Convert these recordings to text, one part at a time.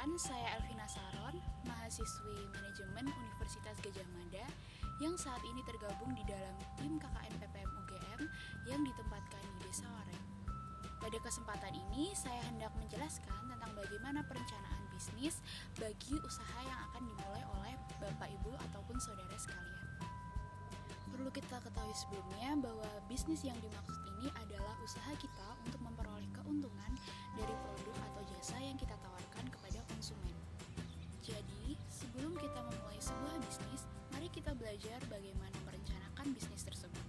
Perkenalkan, saya Elvina Saron, mahasiswi Manajemen Universitas Gadjah Mada yang saat ini tergabung di dalam tim KKN PPM UGM yang ditempatkan di Desa Wareng. Pada kesempatan ini, saya hendak menjelaskan tentang bagaimana perencanaan bisnis bagi usaha yang akan dimulai oleh Bapak, Ibu, ataupun saudara sekalian. Perlu kita ketahui sebelumnya bahwa bisnis yang dimaksud ini adalah usaha kita untuk memperoleh keuntungan dari produk atau jasa yang kita tawarkan kepada konsumen. Jadi, sebelum kita memulai sebuah bisnis, mari kita belajar bagaimana merencanakan bisnis tersebut.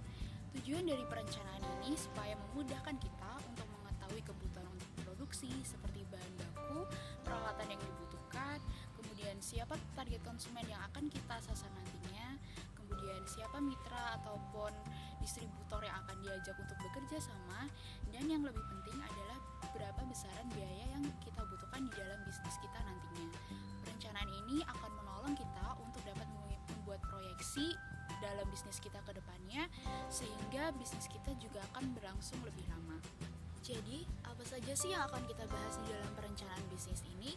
Tujuan dari perencanaan ini supaya memudahkan kita untuk mengetahui kebutuhan untuk produksi seperti bahan baku, peralatan yang dibutuhkan, kemudian siapa target konsumen yang akan kita sasar nantinya, kemudian siapa mitra ataupun distributor yang akan diajak untuk bekerja sama, dan yang lebih penting adalah berapa besaran biaya yang kita butuhkan di dalam bisnis kita nantinya. Perencanaan ini akan menolong kita untuk dapat membuat proyeksi dalam bisnis kita ke depannya, sehingga bisnis kita juga akan berlangsung lebih lama. Jadi, apa saja sih yang akan kita bahas di dalam perencanaan bisnis ini?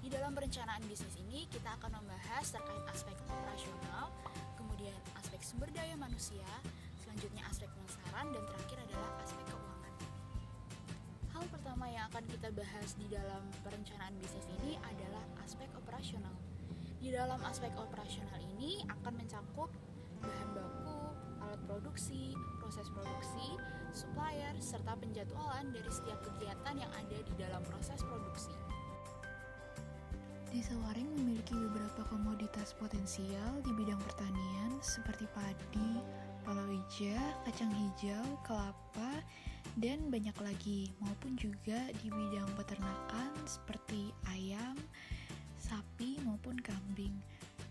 Di dalam perencanaan bisnis ini, kita akan membahas terkait aspek operasional, kemudian aspek sumber daya manusia, selanjutnya aspek pemasaran, dan terakhir adalah aspek keuangan. Hal pertama yang akan kita bahas di dalam perencanaan bisnis ini adalah aspek operasional. Di dalam aspek operasional ini akan mencakup bahan baku, alat produksi, proses produksi, supplier, serta penjadwalan dari setiap kegiatan yang ada di dalam proses produksi. Desa Wareng memiliki beberapa komoditas potensial di bidang pertanian seperti padi, palawija, kacang hijau, kelapa, dan banyak lagi, maupun juga di bidang peternakan seperti ayam, sapi, maupun kambing.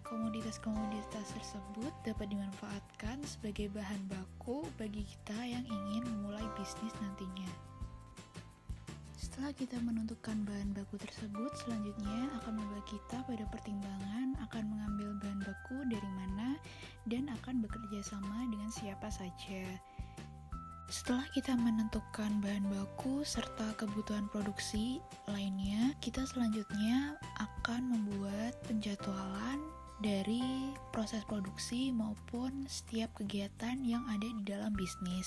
Komoditas-komoditas tersebut dapat dimanfaatkan sebagai bahan baku bagi kita yang ingin memulai bisnis nantinya. Setelah kita menentukan bahan baku tersebut, selanjutnya akan membawa kita pada pertimbangan akan mengambil bahan baku dari mana dan akan bekerja sama dengan siapa saja. Setelah kita menentukan bahan baku serta kebutuhan produksi lainnya, kita selanjutnya akan membuat penjadwalan dari proses produksi maupun setiap kegiatan yang ada di dalam bisnis.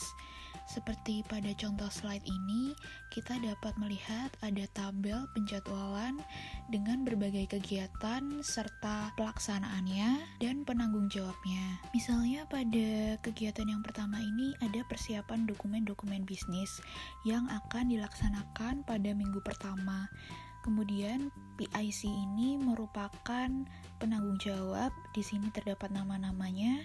Seperti pada contoh slide ini, kita dapat melihat ada tabel penjadwalan dengan berbagai kegiatan serta pelaksanaannya dan penanggung jawabnya. Misalnya pada kegiatan yang pertama ini ada persiapan dokumen-dokumen bisnis yang akan dilaksanakan pada minggu pertama. Kemudian PIC ini merupakan penanggung jawab, di sini terdapat nama-namanya.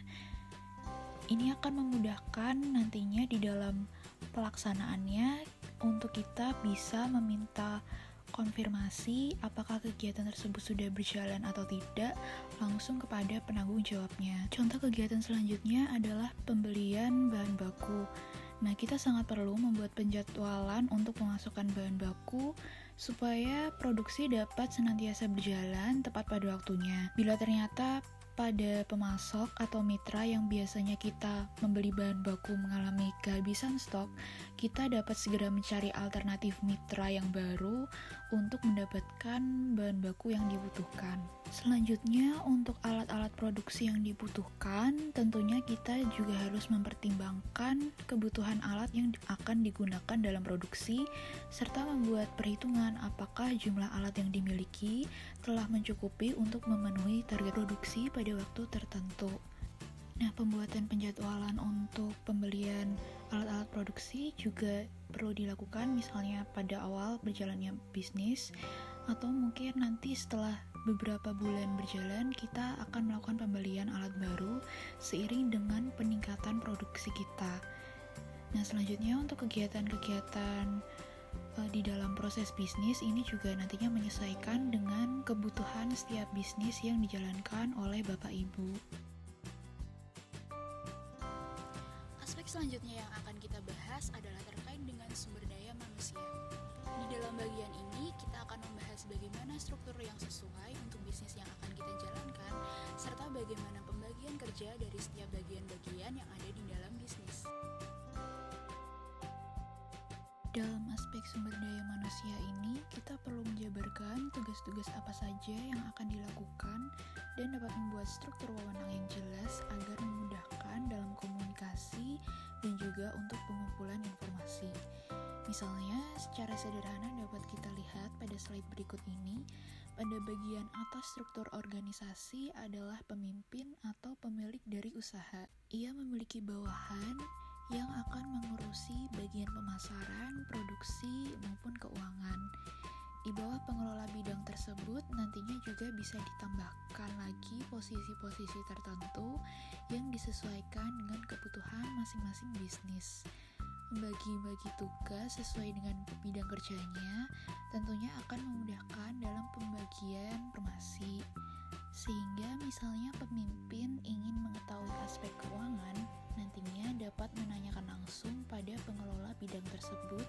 Ini akan memudahkan nantinya di dalam pelaksanaannya untuk kita bisa meminta konfirmasi apakah kegiatan tersebut sudah berjalan atau tidak langsung kepada penanggung jawabnya. Contoh kegiatan selanjutnya adalah pembelian bahan baku. Nah, kita sangat perlu membuat penjadwalan untuk pemasukan bahan baku supaya produksi dapat senantiasa berjalan tepat pada waktunya. Bila ternyata pada pemasok atau mitra yang biasanya kita membeli bahan baku mengalami kehabisan stok, kita dapat segera mencari alternatif mitra yang baru untuk mendapatkan bahan baku yang dibutuhkan. Selanjutnya, untuk alat-alat produksi yang dibutuhkan, tentunya kita juga harus mempertimbangkan kebutuhan alat yang akan digunakan dalam produksi, serta membuat perhitungan apakah jumlah alat yang dimiliki telah mencukupi untuk memenuhi target produksi pada waktu tertentu. Nah, pembuatan penjadwalan untuk pembelian alat-alat produksi juga perlu dilakukan misalnya pada awal berjalannya bisnis, atau mungkin nanti setelah beberapa bulan berjalan kita akan melakukan pembelian alat baru seiring dengan peningkatan produksi kita. Nah, selanjutnya untuk kegiatan-kegiatan di dalam proses bisnis ini juga nantinya menyesuaikan dengan kebutuhan setiap bisnis yang dijalankan oleh Bapak Ibu. Aspek selanjutnya yang akan kita bahas adalah terkait dengan sumber daya manusia. Di dalam bagian ini, kita akan membahas bagaimana struktur yang sesuai untuk bisnis yang akan kita jalankan, serta bagaimana pembagian kerja dari setiap bagian-bagian yang ada di dalam bisnis. Dalam aspek sumber daya manusia ini, kita perlu menjabarkan tugas tugas-tugas apa saja yang akan dilakukan dan dapat membuat struktur wewenang yang jelas agar memudahkan dalam komunikasi dan juga untuk pengumpulan informasi. Misalnya, secara sederhana dapat kita lihat pada slide berikut ini, pada bagian atas struktur organisasi adalah pemimpin atau pemilik dari usaha. Ia memiliki bawahan yang akan mengurusi bagian pemasaran, produksi, maupun keuangan. Di bawah pengelola bidang tersebut nantinya juga bisa ditambahkan lagi posisi-posisi tertentu yang disesuaikan dengan kebutuhan masing-masing bisnis. Membagi-bagi tugas sesuai dengan bidang kerjanya tentunya akan memudahkan dalam pembagian informasi. Sehingga misalnya pemimpin ingin mengetahui aspek keuangan, nantinya dapat menanyakan langsung pada pengelola bidang tersebut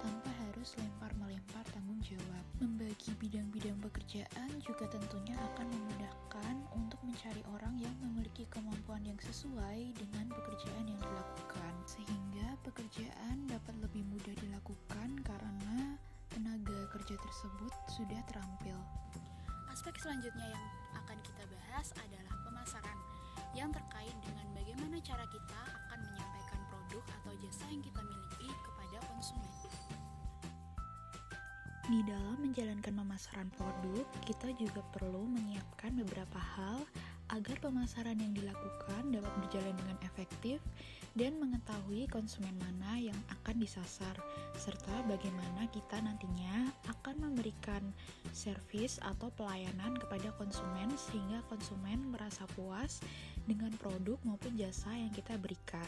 tanpa harus lempar-melempar tanggung jawab. Membagi bidang-bidang pekerjaan juga tentunya akan memudahkan untuk mencari orang yang memiliki kemampuan yang sesuai dengan pekerjaan yang dilakukan, sehingga pekerjaan dapat lebih mudah dilakukan karena tenaga kerja tersebut sudah terampil. Aspek selanjutnya yang akan kita bahas adalah pemasaran, yang terkait dengan bagaimana cara kita akan menyampaikan produk atau jasa yang kita miliki kepada konsumen. Di dalam menjalankan pemasaran produk, kita juga perlu menyiapkan beberapa hal agar pemasaran yang dilakukan dapat berjalan dengan efektif dan mengetahui konsumen mana yang akan disasar, serta bagaimana kita nantinya akan memberikan servis atau pelayanan kepada konsumen sehingga konsumen merasa puas dengan produk maupun jasa yang kita berikan.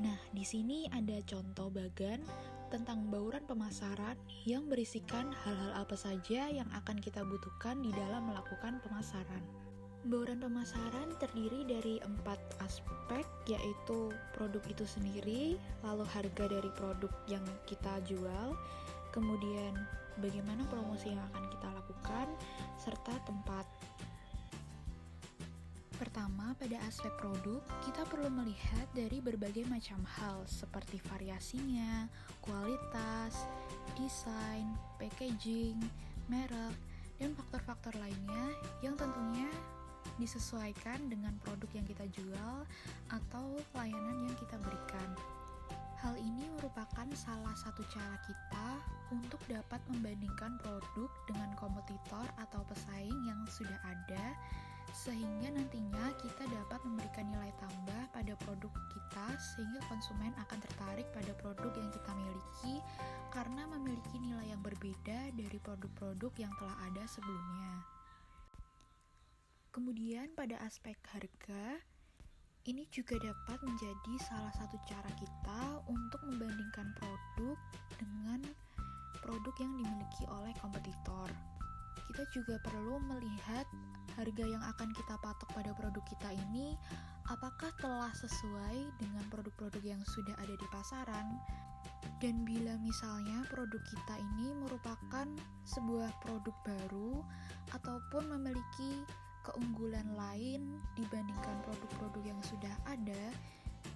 Nah, di sini ada contoh bagan tentang bauran pemasaran yang berisikan hal-hal apa saja yang akan kita butuhkan di dalam melakukan pemasaran. Bauran pemasaran terdiri dari 4 aspek, yaitu produk itu sendiri, lalu harga dari produk yang kita jual, kemudian bagaimana promosi yang akan kita lakukan, serta tempat. Pertama, pada aspek produk, kita perlu melihat dari berbagai macam hal seperti variasinya, kualitas, desain, packaging, merek, dan faktor-faktor lainnya yang tentunya disesuaikan dengan produk yang kita jual atau layanan yang kita berikan. Hal ini merupakan salah satu cara kita untuk dapat membandingkan produk dengan kompetitor atau pesaing yang sudah ada, sehingga nantinya kita dapat memberikan nilai tambah pada produk kita sehingga konsumen akan tertarik pada produk yang kita miliki karena memiliki nilai yang berbeda dari produk-produk yang telah ada sebelumnya. Kemudian pada aspek harga, ini juga dapat menjadi salah satu cara kita untuk membandingkan produk dengan produk yang dimiliki oleh kompetitor. Kita juga perlu melihat harga yang akan kita patok pada produk kita ini apakah telah sesuai dengan produk-produk yang sudah ada di pasaran. Dan bila misalnya produk kita ini merupakan sebuah produk baru ataupun memiliki keunggulan lain dibandingkan produk-produk yang sudah ada,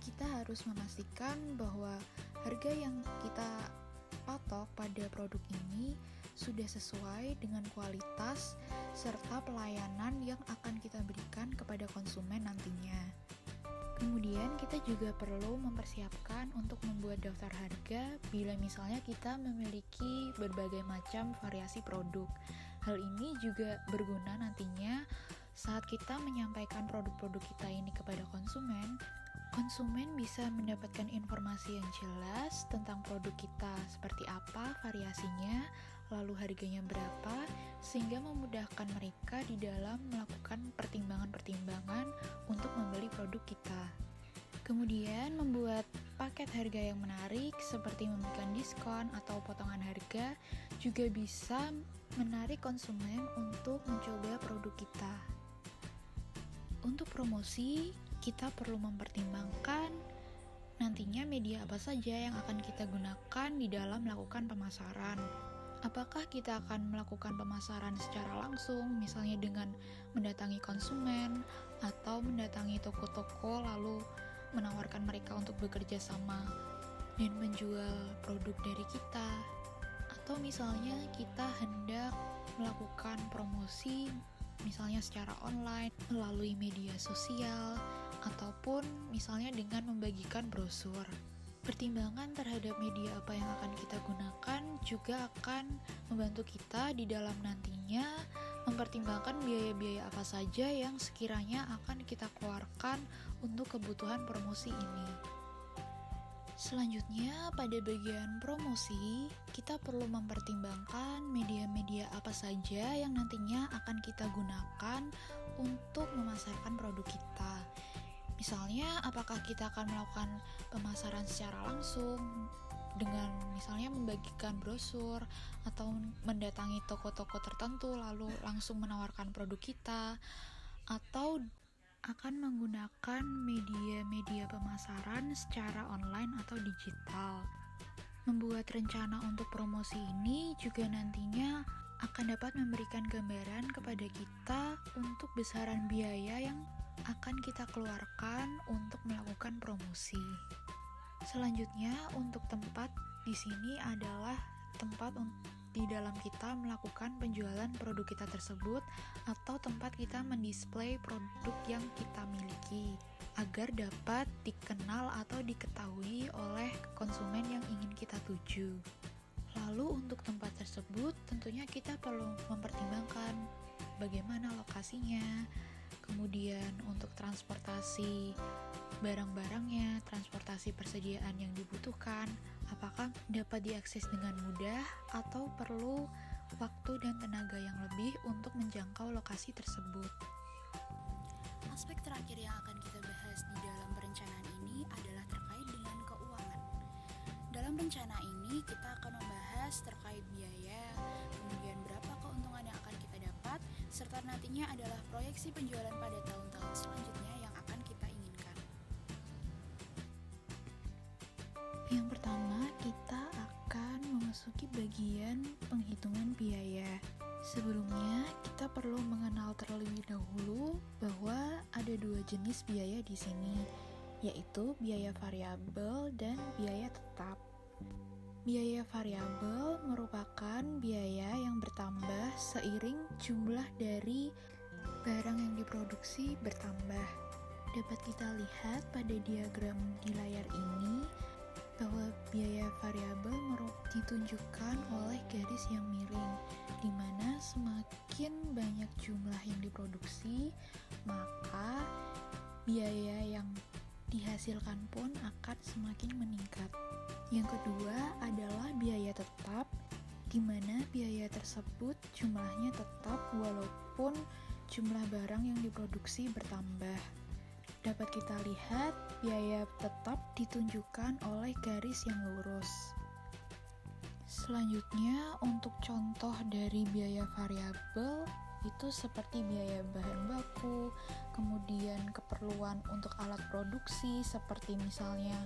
kita harus memastikan bahwa harga yang kita patok pada produk ini sudah sesuai dengan kualitas serta pelayanan yang akan kita berikan kepada konsumen nantinya. Kemudian kita juga perlu mempersiapkan untuk membuat daftar harga bila misalnya kita memiliki berbagai macam variasi produk. Hal ini juga berguna nantinya saat kita menyampaikan produk-produk kita ini kepada konsumen. Konsumen bisa mendapatkan informasi yang jelas tentang produk kita seperti apa variasinya, lalu harganya berapa, sehingga memudahkan mereka di dalam melakukan pertimbangan-pertimbangan untuk membeli produk kita. Kemudian membuat paket harga yang menarik seperti memberikan diskon atau potongan harga juga bisa menarik konsumen untuk mencoba produk kita. Untuk promosi, kita perlu mempertimbangkan nantinya media apa saja yang akan kita gunakan di dalam melakukan pemasaran. Apakah kita akan melakukan pemasaran secara langsung, misalnya dengan mendatangi konsumen, atau mendatangi toko-toko lalu menawarkan mereka untuk bekerja sama dan menjual produk dari kita, atau misalnya kita hendak melakukan promosi misalnya secara online, melalui media sosial, ataupun misalnya dengan membagikan brosur. Pertimbangan terhadap media apa yang akan kita gunakan juga akan membantu kita di dalam nantinya mempertimbangkan biaya-biaya apa saja yang sekiranya akan kita keluarkan untuk kebutuhan promosi ini. Selanjutnya, pada bagian promosi, kita perlu mempertimbangkan media-media apa saja yang nantinya akan kita gunakan untuk memasarkan produk kita. Misalnya, apakah kita akan melakukan pemasaran secara langsung dengan misalnya membagikan brosur atau mendatangi toko-toko tertentu lalu langsung menawarkan produk kita, atau akan menggunakan media-media pemasaran secara online atau digital. Membuat rencana untuk promosi ini juga nantinya akan dapat memberikan gambaran kepada kita untuk besaran biaya yang akan kita keluarkan untuk melakukan promosi. Selanjutnya, untuk tempat di sini adalah tempat di dalam kita melakukan penjualan produk kita tersebut atau tempat kita mendisplay produk yang kita miliki agar dapat dikenal atau diketahui oleh konsumen yang ingin kita tuju. Lalu untuk tempat tersebut tentunya kita perlu mempertimbangkan bagaimana lokasinya, kemudian untuk transportasi barang-barangnya, transportasi persediaan yang dibutuhkan, apakah dapat diakses dengan mudah atau perlu waktu dan tenaga yang lebih untuk menjangkau lokasi tersebut. Aspek terakhir yang akan kita bahas di dalam perencanaan ini adalah terkait dengan keuangan. Dalam rencana ini kita akan membahas terkait biaya, kemudian berapa keuntungan yang akan kita dapat, serta nantinya adalah proyeksi penjualan pada tahun-tahun selanjutnya yang akan kita inginkan. Yang pertama, kita akan memasuki bagian penghitungan biaya. Sebelumnya, kita perlu mengenal terlebih dahulu bahwa ada dua jenis biaya di sini, yaitu biaya variabel dan biaya tetap. Biaya variabel merupakan biaya yang bertambah seiring jumlah dari barang yang diproduksi bertambah. Dapat kita lihat pada diagram di layar ini bahwa biaya variabel ditunjukkan oleh garis yang miring, di mana semakin banyak jumlah yang diproduksi, maka biaya yang dihasilkan pun akan semakin meningkat. Yang kedua adalah biaya tetap, di mana biaya tersebut jumlahnya tetap walaupun jumlah barang yang diproduksi bertambah. Dapat kita lihat biaya tetap ditunjukkan oleh garis yang lurus. Selanjutnya, untuk contoh dari biaya variabel itu seperti biaya bahan baku, kemudian keperluan untuk alat produksi seperti misalnya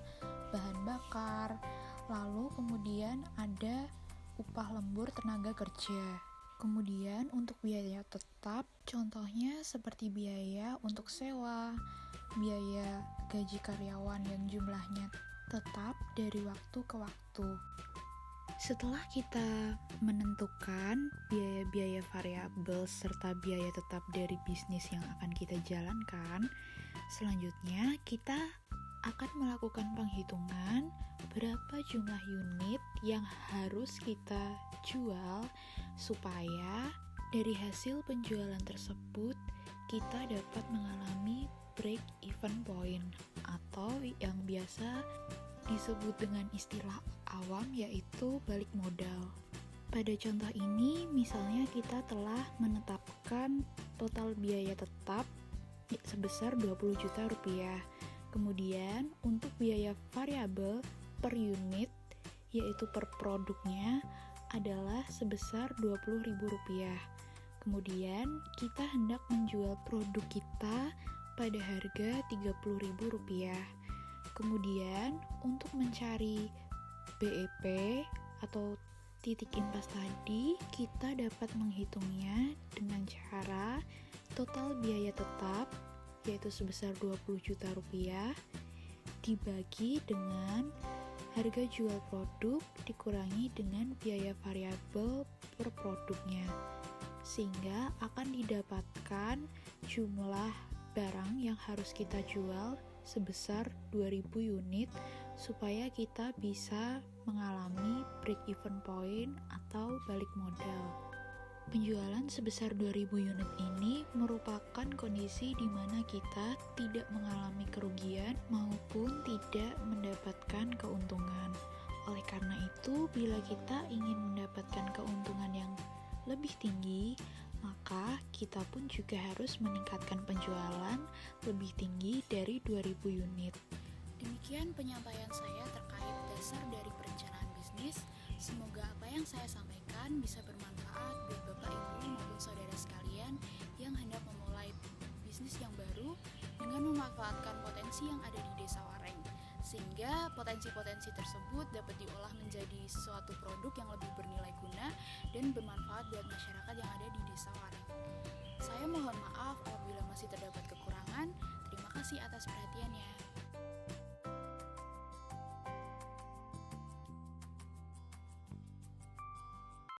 bahan bakar, lalu kemudian ada upah lembur tenaga kerja. Kemudian untuk biaya tetap, contohnya seperti biaya untuk sewa, biaya gaji karyawan yang jumlahnya tetap dari waktu ke waktu. Setelah kita menentukan biaya-biaya variabel serta biaya tetap dari bisnis yang akan kita jalankan, selanjutnya kita akan melakukan penghitungan berapa jumlah unit yang harus kita jual supaya dari hasil penjualan tersebut kita dapat mengalami break even point atau yang biasa disebut dengan istilah awam yaitu balik modal. Pada contoh ini misalnya kita telah menetapkan total biaya tetap sebesar 20 juta rupiah. Kemudian untuk biaya variabel per unit yaitu per produknya adalah sebesar Rp20.000. Kemudian kita hendak menjual produk kita pada harga Rp30.000. Kemudian untuk mencari BEP atau titik impas tadi, kita dapat menghitungnya dengan cara total biaya tetap yaitu sebesar Rp20 juta dibagi dengan harga jual produk dikurangi dengan biaya variabel per produknya. sehingga akan didapatkan jumlah barang yang harus kita jual sebesar 2000 unit supaya kita bisa mengalami break even point atau balik modal. Penjualan sebesar 2000 unit ini merupakan kondisi di mana kita tidak mengalami kerugian maupun tidak mendapatkan keuntungan. Oleh karena itu, bila kita ingin mendapatkan keuntungan yang lebih tinggi, maka kita pun juga harus meningkatkan penjualan lebih tinggi dari 2000 unit. Demikian penyampaian saya terkait dasar dari perencanaan bisnis. Semoga apa yang saya sampaikan bisa bermanfaat buat Bapak Ibu maupun saudara sekalian yang hendak memulai bisnis yang baru dengan memanfaatkan potensi yang ada di Desa Wareng, sehingga potensi-potensi tersebut dapat diolah menjadi suatu produk yang lebih bernilai guna dan bermanfaat buat masyarakat yang ada di Desa Wareng. Saya mohon maaf apabila masih terdapat kekurangan. Terima kasih atas perhatian.